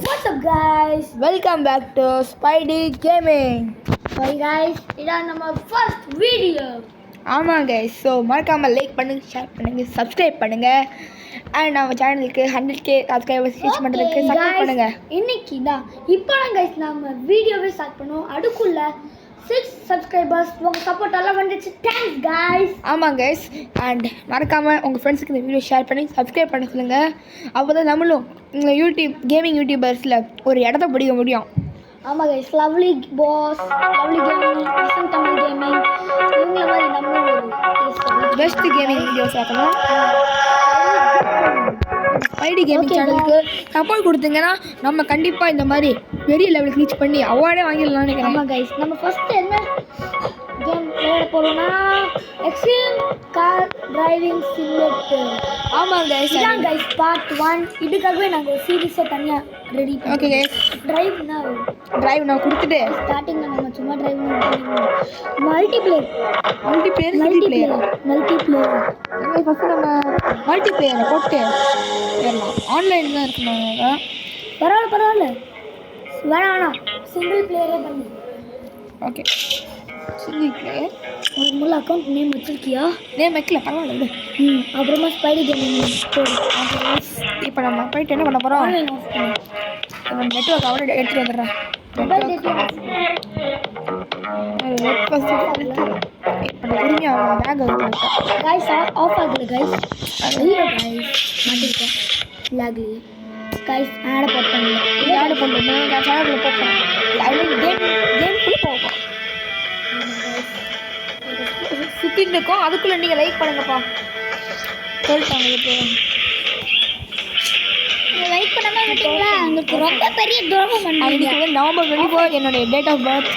What's up guys? Welcome back to Spidey Gaming. Hi guys, இதான் நம்ம first video. ஆமாம் guys, so மறக்காமல் like பண்ணுங்க, ஷேர் பண்ணுங்க, சப்ஸ்கிரைப் பண்ணுங்க. அண்ட் நம்ம சேனலுக்கு 100K சப்ஸ்கிரைபர்ஸ் ரீச் பண்ணுறதுக்கு சப்போர்ட் பண்ணுங்க. இன்னைக்கு தான் இப்போ guys நம்ம வீடியோவே ஸ்டார்ட் பண்ணுவோம். அதுக்குள்ள 6 சப்ஸ்கிரைபர்ஸ் உங்கள் சப்போர்ட் எல்லாம் வந்துச்சு. Thanks guys. ஆமாம் guys, அண்ட் மறக்காமல் உங்கள் ஃப்ரெண்ட்ஸுக்கு இந்த வீடியோ ஷேர் பண்ணி சப்ஸ்கிரைப் பண்ண சொல்லுங்கள். அப்போ தான் நம்மளும் இந்த கேமிங் யூடியூபர்ஸில் ஒரு இடத்த பிடிக்க முடியும். ஆமாம் guys, lovely pass, lovely gaming, Vasanth Tamil gaming, இவங்கள மாதிரி நம்மளும் ஒரு பெஸ்ட் கேமிங் வீடியோஸ் ஆக்கணும். ஸ்பைடி கேமிங் சேனலுக்கு சப்போர்ட் கொடுத்தீங்கன்னா நம்ம கண்டிப்பாக இந்த மாதிரி பெரிய லெவலுக்கு ரீச் பண்ணி அவார்டே வாங்கிடலாம்னு நினைக்கிறேன். ஆமாம் கைஸ், நம்ம ஃபஸ்ட்டு என்ன கேம் விளையாட போகிறோம்னா எக்ஸ்ட்ரீம் கார் டிரைவிங் சிமுலேட்டர். ஆமாம் கைஸ், இதான் கைஸ் பார்ட் 1. இதுக்காகவே நாங்கள் ஒரு சீரீஸை தனியாக ரெடி பண்ணோம். ஓகே கைஸ், டிரைவ் நான் கொடுத்துட்டு ஸ்டார்டிங்கில் நம்ம சும்மா டிரைவ் மல்டிப்ளேயர் ஃபஸ்ட்டு நம்ம மல்டிப்ளேயரை போட்டு ஏறலாம். ஆன்லைன் தான் இருக்கணும். பரவாயில்ல வேணாம் சிங்கிள் பிளேயரே பண்ணு. Okay, single player. உனக்கு முள்ள அக்கௌண்ட் நேம் வச்சிருக்கியா? நேம் வைக்கல, பரவாயில்ல. அப்புறமா ஸ்பைடி கேமிங். இப்போ நம்ம போயிட்டு என்ன பண்ண போகிறோம்? ஆன்லைன் ஆஃப் பண்ணு. நம்ம நெட்ஒர்க் அவரை எடுத்துகிட்டு வந்துடுறேன். கைஸ் ஆஃப் ஆகுது கைஸ். ஐயோ கைஸ் மாட்டிக்கிட்டேன் லாக்லி. கைஸ் ஆட போட்டாங்க. ஆட போட்டோம். நான் சேனலுக்குள்ள போகிறேன். கேமுக்குள்ளே போவோம். சுற்றிட்டு இருக்கோம். அதுக்குள்ளே நீங்கள் லைக் பண்ணுங்கப்பா சொல்லிட்டாங்க. இப்போ லைக் பண்ணாமல் விட்டீங்களா? உங்களுக்கு ரொம்ப பெரிய துரோகம் பண்ணீங்க. அன்றைக்கி வந்து நவம்பர் 24 என்னுடைய date of birth.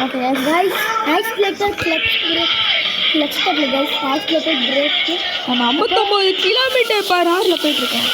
Okay guys, accelerator clutch பண்ணல கைஸ். Accelerator brake. நம்ம 59 கிலோமீட்டர் பர் ஹவரில் போயிட்டுருக்கேன்.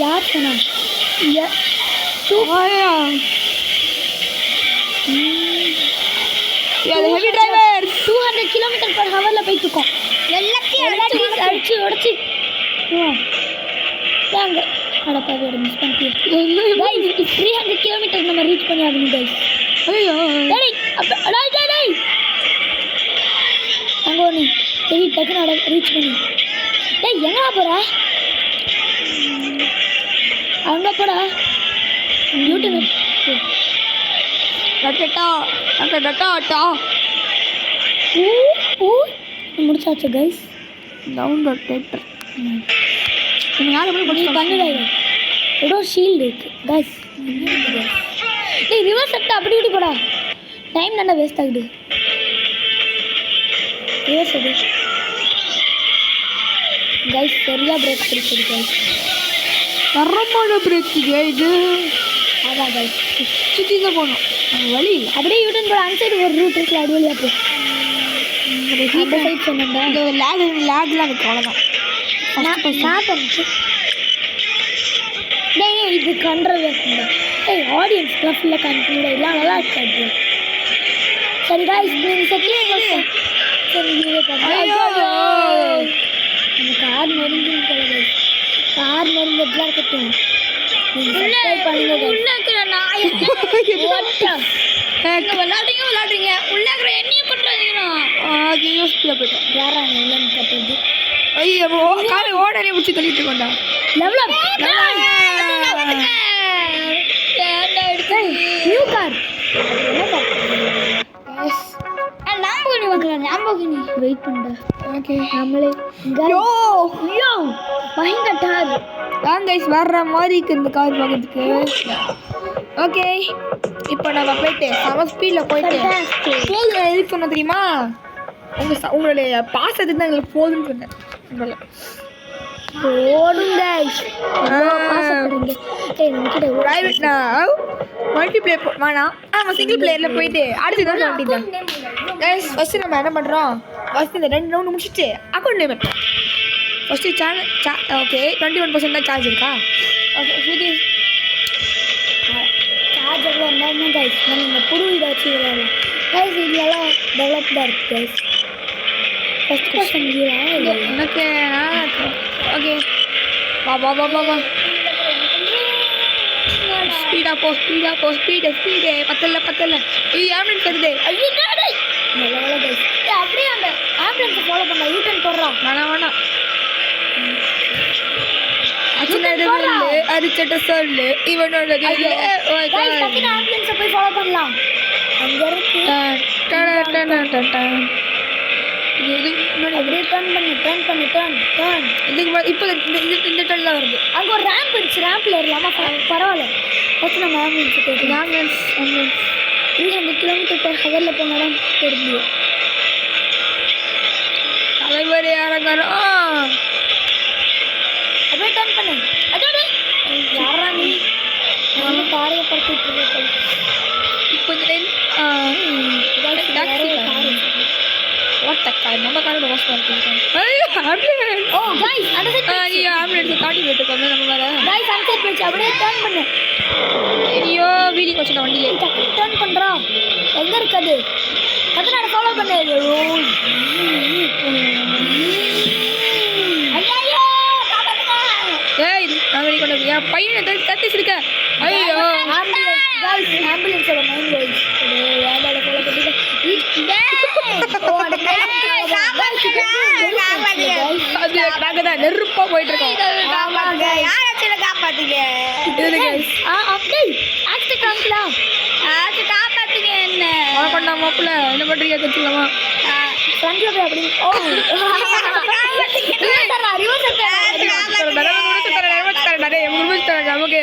யார் சொன்னா? ஹெவி டிரைவர் 200 கிலோமீட்டர் பர் ஹவரில் போயிட்டுருக்கோம். எல்லாத்தையும் அடிச்சு உடச்சி வாங்க. அடப்பாவோட மிஸ் பண்ணிட்டு 300 கிலோமீட்டர் நம்ம ரீச் பண்ணி ஆகணும் கைஸ். ஐயோ அங்கே ஒன்று சரி டக்குன்னு ரீச் பண்ணி. எங்கடா போகிற? அங்கே போடா யூடியூப் முடிச்சாச்சு கைஸ். டவுன்லோட் தேட்டர் நீங்கள் யார் எப்படி பண்ணுறாங்க. ஏதோ ஷீல்டு இருக்குது கைஸ். ரிவர்ஸ் எடுத்து அப்படி இப்படி போடா. டைம் நல்லா வேஸ்ட் ஆகுது. ரிவர்ஸ் எடு கைஸ். சரியாக பிரேக் பிடிச்சது கைஸ். தரமான பிரேக்கு இது. அதான் கைஸ் சுற்றி தான் போகணும். வழி அப்படியே யூட்டன் போட. அந்த சைடு ஒரு ரூட் இருக்குது, அது வழியாக போ. அந்த சைட் சொன்னேன்டா. இந்த லேக்லாம் இருக்குது, அவ்வளோதான். நான் பண்ணிச்சு இது கண்ட்ரோல் இருக்குங்க. ஆடியன்ஸ்லாம் ஃபுல்லாக காமிக்கணும். எல்லாம் நல்லா இருக்காது. சரி கைஸ், நீங்கள் செட்டில் சரி வீடியோ பார்த்து நம்ம கார் நெருங்கின்னு போகுது. கார் நெருங்கிறதுலாம் இருக்கட்டும். விளாடுறீங்க உள்ளாக்குற என்னைய பண்ணுறாதீங்கண்ணா. யாராங்க இல்லைன்னு கட்டுறது? ஐயோ காலை ஓடனே முடிச்சு தள்ளிட்டு கொண்டா. நியூ கார் லாம்போகினி வெயிட் பண்ணுறேன். ஓகே நம்மளே பயங்கர கார் தான் கைஸ் வர்ற மாதிரி இருக்குது இந்த கார் பார்க்கறதுக்கு. ஓகே, இப்போ நம்ம போயிட்டு செம ஸ்பீடில் போயிட்டு போதும் எதுக்கு சொன்ன தெரியுமா? உங்களுடைய பாசத்துக்கு தான் எங்களுக்கு போதுன்னு சொன்னேன். உங்களை போடுங்க ப்ரைவேட் நான் மல்டிப்ளேயர் வேணாம். நம்ம சிங்கிள் பிளேயரில் போயிட்டு அடுத்து தான் வேண்டியதான் கைஸ். ஃபஸ்ட்டு நம்ம என்ன பண்ணுறோம்? ஃபஸ்ட்டு இந்த 2 ரவுண்டு முடிச்சுட்டு அக்கௌண்ட் நேம் வைப்போம். ஃபஸ்ட்டு ஓகே 21% தான் சார்ஜ் இருக்கா? ஓகே இது சார்ஜ் எவ்வளோ இருந்தாலும் கைஸ் நம்ம இந்த புது இதை வச்சு விளையாடலாம் கைஸ். இதெல்லாம் டெவலப்டாக இருக்குது கைஸ். ஃபர்ஸ்ட் பர்சன் வியூவா எனக்கு ஓகே வா வா வா வா வா ஸ்பீடா போ ஸ்பீடு பத்தல ஏய் ஆம்புலன்ஸ் வருது ஐயோ டேய் நல்ல வேலை गाइस ஏய் அப்படியே அந்த ஆம்புலன்ஸ் ஃபாலோ பண்ண யூ டர்ன் போடுறா வேணாம் அரிச்சட்ட சொல்லு இவனோட गाइस டக்குனு ஆம்புலன்ஸ் போய் ஃபாலோ பண்ணலாம் அங்க இருக்கு அப்படியே டர்ன் இப்போ இந்த டர்ன் வருது அங்க ஒரு ரேம்ப் இருந்துச்சு ரேம்ப்ல ஏறலாமா பரவாயில்ல ஃபர்ஸ்ட் நம்ம ஆம்புலன்ஸ் போயிட்டு ஆம்புலன்ஸ் 300 km/h போனா தெரியும் தலைவர் இறங்குறோம் அப்படியே டர்ன் பண்ணு அடடே யாரா நீ நம்ம காரை படுத்திட்டு இருக்க இப்போ டாக்ஸி வாட் கார் நம்ம காரோட வாஷ் பண்ணிட்டு ஆம்புலன்ஸ் ஓ गाइस அந்த சைடு ஐயோ ஆம்புலன்ஸ் காட்டி விட்டு கொண்டு நம்ம வர गाइस அந்த சைடு போய் அப்படியே டர்ன் பண்ணு ஐயோ வீலி கொஞ்சம் வண்டியில டர்ன் பண்றா எங்க இருக்குது அதனால ஃபாலோ பண்ணு ஐயோ காப்பாத்துங்க ஏய் நாங்க கொண்டு என் பையனை கத்திச்சிருக்க ஐயோ गाइस ஆம்புலன்ஸோட மைண்ட் வாய்ஸ் யாரோட ஃபாலோ பண்ணிட்டு அது நாங்க தான் நெருப்பா போயிட்டு இருக்கோம் மாப்பிள்ள என்ன பண்றீங்க கத்துக்கலாமா நமக்கு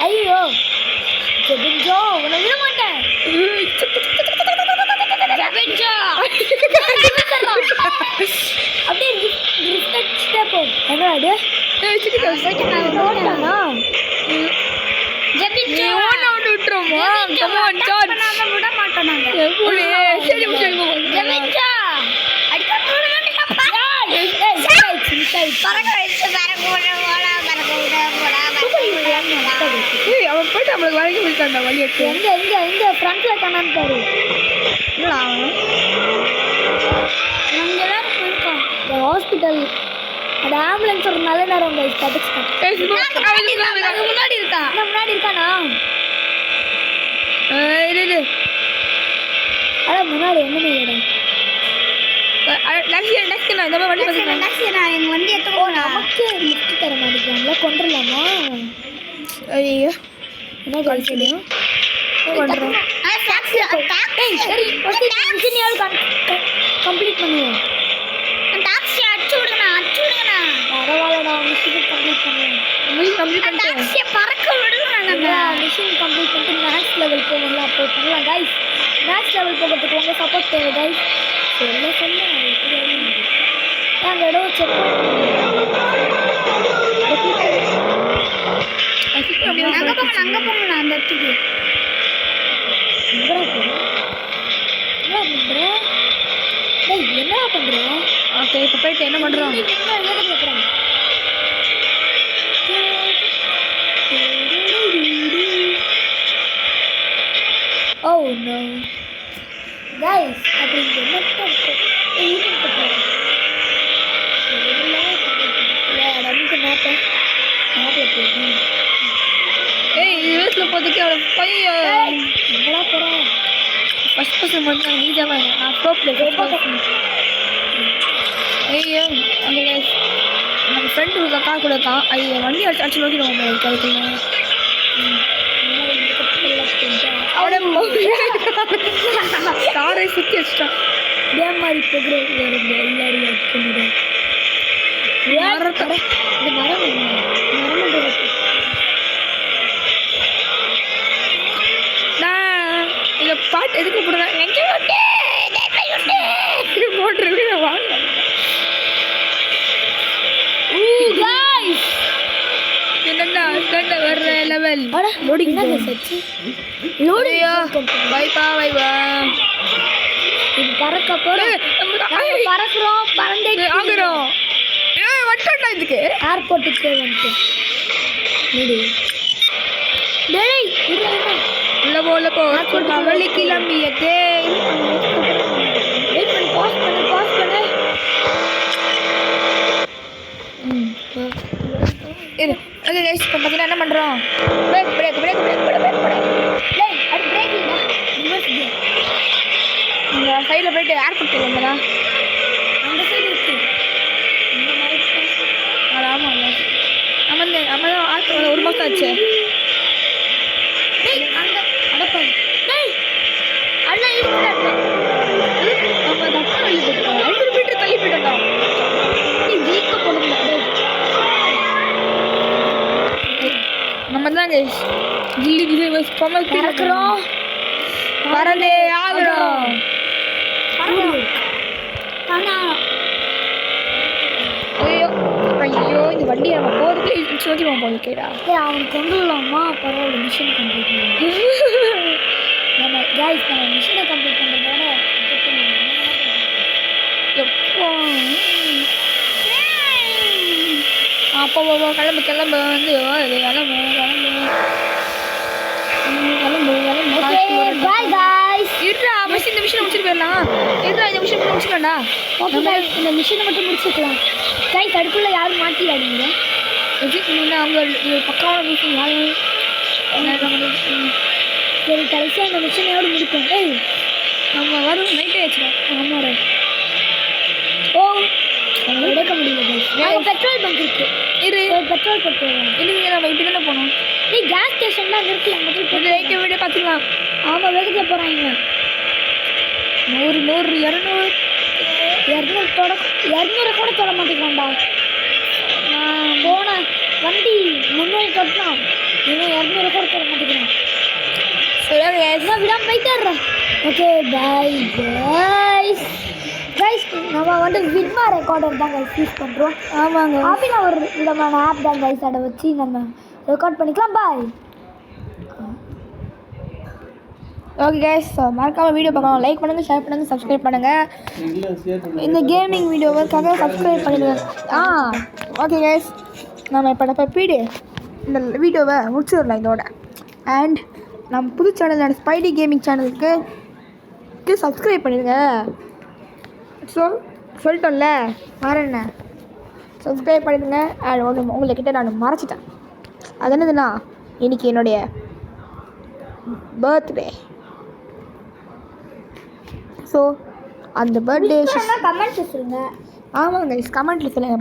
ஐயோ ஜெபிஞ்சோ உன்னை விட மாட்டேன் ஜெபிஞ்சோ அப்படியே ரிஃப்ளெக்ட் போ என்னடா ஓட்டானா ஜெபிஞ்சோ ஓன விட்டுறோமா கம் ஆன் சார்ஜ் நாம விட மாட்டோம் நாங்க எப்படி சரி ஜெபிஞ்சோ அவன் போயிட்டு நம்மளுக்கு வரைக்கும் போயிட்டான் வழி எடுத்து எங்க ஃப்ரண்ட்ல கண்ணான்னு பாரு நாங்க எல்லாரும் போயிருக்கோம் ஹாஸ்பிட்டல் அந்த ஆம்புலன்ஸ் ஒரு நல்ல நேரம் முன்னாடி இருக்கானா அதான் முன்னாடி ஒண்ணுமே இடம் வண்டி எடுத்து நமக்கு லிஃப்ட் தர மாட்டேங்கிறாங்களா கொண்டுடலாமா ஐயோ என்ன கழிச்சிடும் கம்ப்ளீட் பண்ணுவோம் பரவாயில்லடா மிஷின் கம்ப்ளீட் பண்ணுவோம் மிஷின் கம்ப்ளீட் பண்ணிட்டு மேக்ஸ் லெவல் போகணும்ல அப்போ பண்ணலாம் கைஸ் மேக்ஸ் லெவல் போகிறதுக்கு உங்கள் சப்போர்ட் தேவை கைஸ் சொல்ல நாங்கள் இடம் செக் அங்கே போகணும் அந்த இடத்துக்கு என்ன பண்ணுற ஓகே இப்போ போயிட்டு என்ன பண்ணுறோம் Oh no. Guys, அப்படி என்ன இருக்கு? யூடியூப் பண்றேன். நமக்கு நாட்ட போகுது. ஏய் யூஎஸ்ல போறதுக்கு அவள பைய எங்கடா போறோம்? ஃபர்ஸ்ட் பர்சன் வந்து நீ தான் நான் ப்ரோப்ல ஐயோ அந்த நம்ம ஃப்ரெண்ட் ஒரு கார் கூட இருக்கான் ஐயோ வண்டி அடிச்சு நோக்கி நம்ம கழுத்துல காரை சுற்றி வச்சிட்டான் இதே மாதிரி ப்ரோக்ராம் வருது எல்லாரும் எடுத்துக்கிட்டு இந்த மரம் நான் இந்த பாட்டு எதுக்கு போடுறேன் போட்டுருக்கேன் வாங்க என்னடா வர்ற லெவல் லோடிங் வைப்பா இது பறக்க போறோம் பறக்குறோம் பறந்து ஆகுறோம் வந்துட்டா எதுக்கு ஏர்போர்ட்டுக்கு வந்துட்டு டேய் உள்ள போ கவலை கிளம்பியதே வெயிட் பண்ணு பாஸ் பண்ணு இரு ஓகே கைஸ் இப்போ பார்த்தீங்கன்னா என்ன பண்ணுறோம் பிரேக் டேய் அது பிரேக் இல்ல ரிவர்ஸ் கியர் இந்த சைடில் போயிட்டு ஏர்போர்ட் போகலாங்களா அந்த சைடு இருக்கு இந்த மாதிரி ஆமாம் நம்ம தான் ஆர்ட் ஒரு மாதம் ஆச்சு டேய் அந்த அடப்பா டேய் அண்ணா இருக்குடா நம்ம தப்பா தள்ளி போட்டுருக்கோம் 5 மீட்டர் தள்ளி போயிட்டோம் டேய் ஜீக்க போடுங்க டேய் நம்ம தான் கைஸ் கில்லி கமல் பறக்குறோம் பறந்தே ஆகுறோம் ஆனா ஐயோ இந்த வண்டி நம்ம போகிறதுக்கு சோதிவோம் போல கேடா டேய் அவன் கொண்டு வரலாமா பரவாயில்ல மிஷன் கம்ப்ளீட் பண்ணலாம் நம்ம கைஸ் நம்ம மிஷனை கம்ப்ளீட் பண்ணுறதோட எப்போ அப்போ கிளம்பு வந்து ஓகே பை கைஸ் இருடா மிஷின் இந்த மிஷினை முடிச்சுட்டு போயிடலாம் இருடா இந்த மிஷின் முடிச்சுக்கலாம்டா ஓகே கைஸ் இந்த மிஷனை மட்டும் முடிச்சுக்கலாம் கைஸ் அதுக்குள்ள யாரும் மாட்டிடாதீங்க அவங்க பக்காவான மிஷின் யாரும் சரி கடைசியாக அந்த மிஷனையோடு முடிப்போம் ஏய் நம்ம வரும் நைட்டே ஆச்சுடா ஆமாடா ஓ எடுக்க முடியல கைஸ் பெட்ரோல் பங்க் இருக்கு இரு பெட்ரோல் போட்டுருவோம் இல்லைங்க நம்ம இப்படி தானே போகணும் நீ கேஸ் ஸ்டேஷன் தான் இருக்கு அங்கே போய் இது லைட்டை வீடியோ பார்த்துக்கலாம் ஆமாம் வேகத்தில் போகிறாங்க 100 200 200 கூட தொட மாட்டேங்கிறான்டா நான் போன வண்டி 300 தொட்டலாம் இவன் 200 கூட தொட மாட்டேங்கிறான் சரி என்ன விடாம போயிட்டாடுறேன் ஓகே பை கைஸ் நம்ம வந்து வின்மா ரெக்கார்டர் தான் கைஸ் யூஸ் பண்ணுறோம் ஆமாங்க அப்படின்னா ஒரு விதமான ஆப் தான் கைஸ் அதை வச்சு நம்ம ரெக்கார்ட் பண்ணிக்கலாம் பாய் ஓகே கைஸ் மறக்காமல் வீடியோ பார்க்கலாம் லைக் பண்ணுங்கள் ஷேர் பண்ணுங்கள் சப்ஸ்கிரைப் பண்ணுங்கள் இந்த கேமிங் வீடியோவுக்காக சப்ஸ்கிரைப் பண்ணிடுங்க ஓகே கைஸ் நம்ம இப்போ பீடு இந்த வீடியோவை முடிச்சிடலாம் இதோட அண்ட் நம்ம புது சேனல் ஸ்பைடி கேமிங் சேனலுக்கு சப்ஸ்கிரைப் பண்ணிடுங்க சொல்லிட்டோம்ல வேறு என்ன சப்ஸ்கிரைப் பண்ணிடுங்க அண்ட் ஒன்று உங்கள்கிட்ட நான் மறைச்சிட்டேன் அது என்னதுன்னா இன்றைக்கி என்னுடைய பர்த்டே ஸோ அந்த பர்த்டே கமெண்ட்ஸ் சொல்லுங்கள் ஆமாங்க கமெண்ட்டில் சொல்லுங்கள்